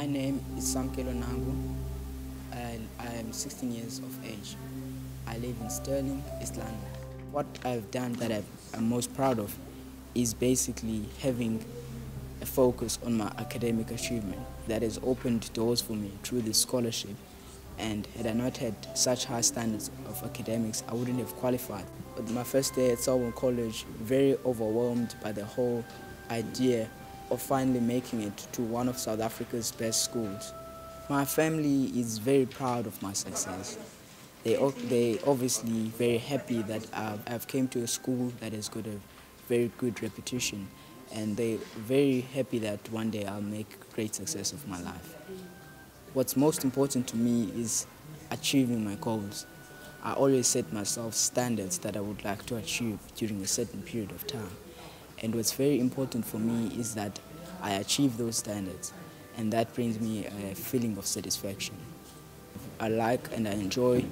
My name is Samkelo Nangu. I am 16 years of age. I live in Stirling, East London. What I've done that I'm most proud of is basically having a focus on my academic achievement that has opened doors for me through this scholarship. And had I not had such high standards of academics, I wouldn't have qualified. But my first day at Selborne College, very overwhelmed by the whole idea of finally making it to one of South Africa's best schools. My family is very proud of my success. They obviously very happy that I've came to a school that has got a very good reputation, and they're very happy that one day I'll make great success of my life. What's most important to me is achieving my goals. I always set myself standards that I would like to achieve during a certain period of time. And what's very important for me is that I achieve those standards, and that brings me a feeling of satisfaction. I like and I enjoy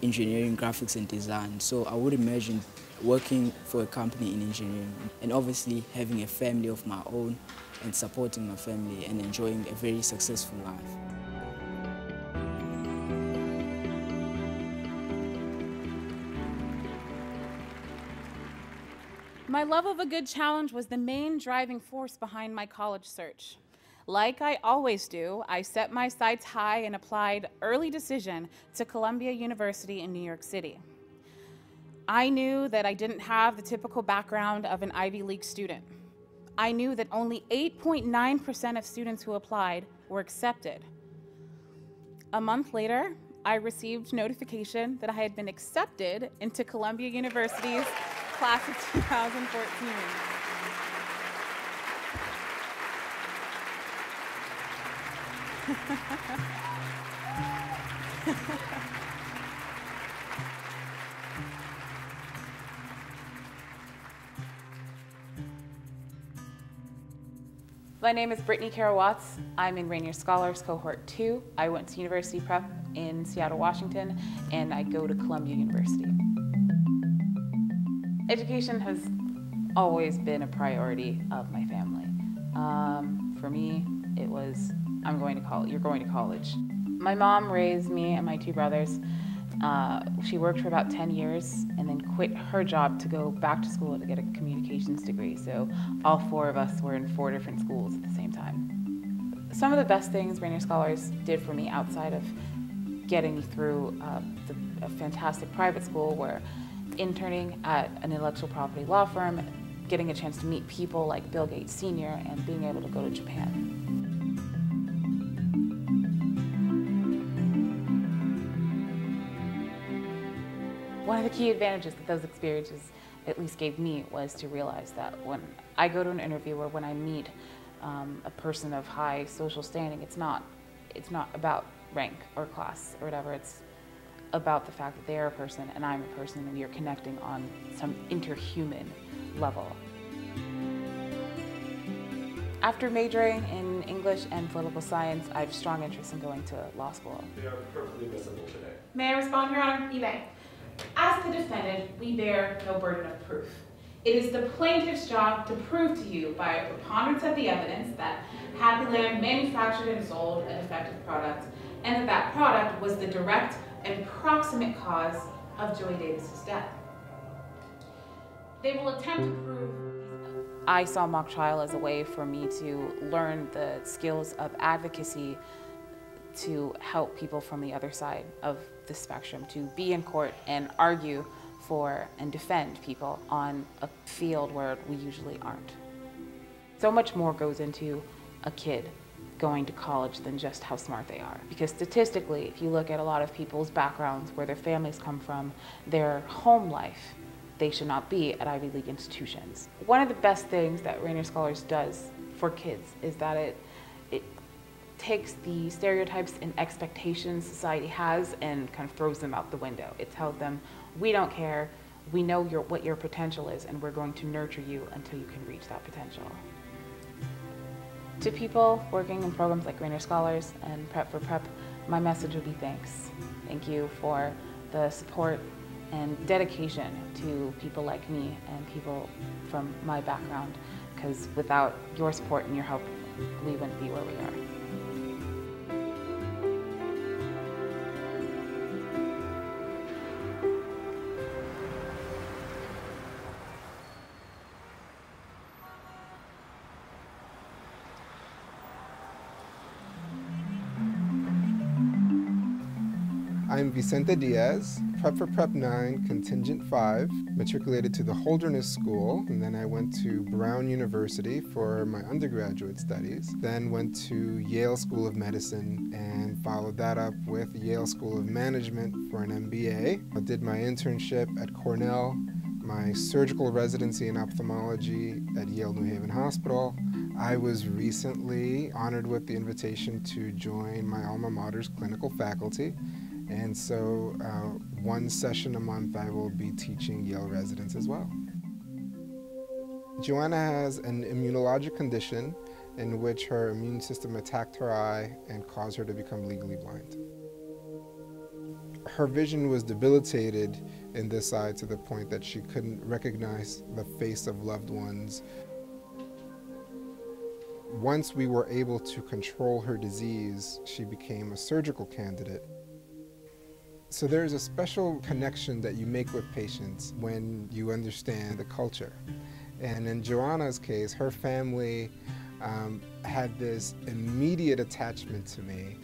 engineering, graphics and design, so I would imagine working for a company in engineering and obviously having a family of my own and supporting my family and enjoying a very successful life. My love of a good challenge was the main driving force behind my college search. Like I always do, I set my sights high and applied early decision to Columbia University in New York City. I knew that I didn't have the typical background of an Ivy League student. I knew that only 8.9% of students who applied were accepted. A month later, I received notification that I had been accepted into Columbia University's class of 2014. My name is Brittany Carol Watts. I'm in Rainier Scholars Cohort 2. I went to University Prep in Seattle, Washington, and I go to Columbia University. Education has always been a priority of my family. For me, it was, I'm going to college, you're going to college. My mom raised me and my two brothers. She worked for about 10 years and then quit her job to go back to school to get a communications degree. So all four of us were in 4 different schools at the same time. Some of the best things Rainier Scholars did for me outside of getting through a fantastic private school were interning at an intellectual property law firm, getting a chance to meet people like Bill Gates Sr., and being able to go to Japan. One of the key advantages that those experiences at least gave me was to realize that when I go to an interview or when I meet a person of high social standing, it's not about rank or class or whatever. It's about the fact that they are a person and I'm a person, and you're connecting on some interhuman level. After majoring in English and political science, I have strong interest in going to law school. They are perfectly admissible today. May I respond, Your Honor? You may. As the defendant, we bear no burden of proof. It is the plaintiff's job to prove to you by a preponderance of the evidence that Happy Land manufactured and sold a defective product, and that that product was the direct and proximate cause of Joy Davis's death. They will attempt to prove. I saw mock trial as a way for me to learn the skills of advocacy to help people from the other side of the spectrum, to be in court and argue for and defend people on a field where we usually aren't. So much more goes into a kid going to college than just how smart they are. Because statistically, if you look at a lot of people's backgrounds, where their families come from, their home life, they should not be at Ivy League institutions. One of the best things that Rainier Scholars does for kids is that it takes the stereotypes and expectations society has and kind of throws them out the window. It tells them, we don't care, we know what your potential is, and we're going to nurture you until you can reach that potential. To people working in programs like Rainier Scholars and Prep for Prep, my message would be thanks. Thank you for the support and dedication to people like me and people from my background, because without your support and your help, we wouldn't be where we are. I'm Vicente Diaz, Prep for Prep 9, Contingent 5, matriculated to the Holderness School, and then I went to Brown University for my undergraduate studies, then went to Yale School of Medicine and followed that up with Yale School of Management for an MBA. I did my internship at Cornell, my surgical residency in ophthalmology at Yale New Haven Hospital. I was recently honored with the invitation to join my alma mater's clinical faculty. And so one session a month I will be teaching Yale residents as well. Joanna has an immunologic condition in which her immune system attacked her eye and caused her to become legally blind. Her vision was debilitated in this eye to the point that she couldn't recognize the face of loved ones. Once we were able to control her disease, she became a surgical candidate. So there's a special connection that you make with patients when you understand the culture. And in Joanna's case, her family had this immediate attachment to me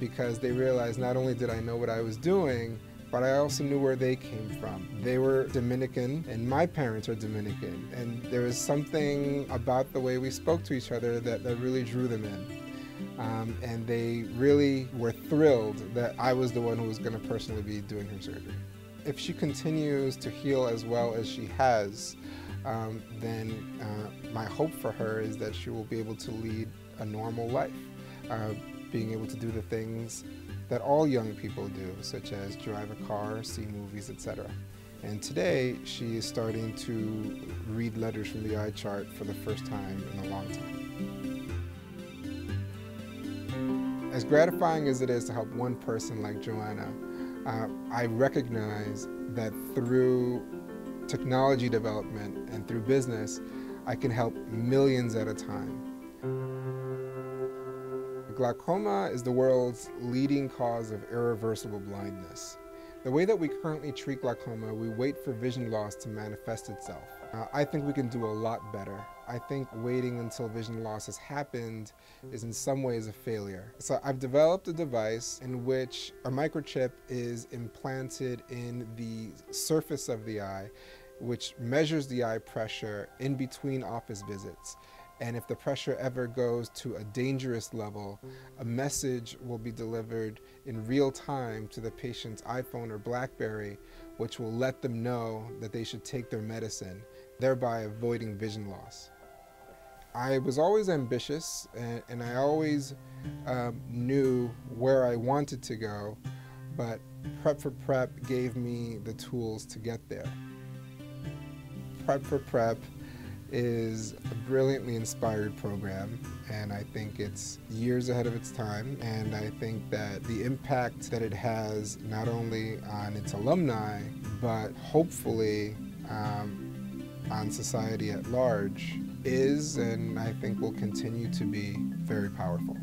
because they realized not only did I know what I was doing, but I also knew where they came from. They were Dominican, and my parents are Dominican, and there was something about the way we spoke to each other that really drew them in. And they really were thrilled that I was the one who was going to personally be doing her surgery. If she continues to heal as well as she has, then my hope for her is that she will be able to lead a normal life, being able to do the things that all young people do, such as drive a car, see movies, etc. And today, she is starting to read letters from the eye chart for the first time in a long time. As gratifying as it is to help one person like Joanna, I recognize that through technology development and through business, I can help millions at a time. Glaucoma is the world's leading cause of irreversible blindness. The way that we currently treat glaucoma, we wait for vision loss to manifest itself. I think we can do a lot better. I think waiting until vision loss has happened is in some ways a failure. So I've developed a device in which a microchip is implanted in the surface of the eye, which measures the eye pressure in between office visits. And if the pressure ever goes to a dangerous level, a message will be delivered in real time to the patient's iPhone or BlackBerry, which will let them know that they should take their medicine, thereby avoiding vision loss. I was always ambitious, and I always knew where I wanted to go, but Prep for Prep gave me the tools to get there. Prep for Prep is a brilliantly inspired program, and I think it's years ahead of its time, and I think that the impact that it has not only on its alumni, but hopefully on society at large is, and I think will continue to be, very powerful.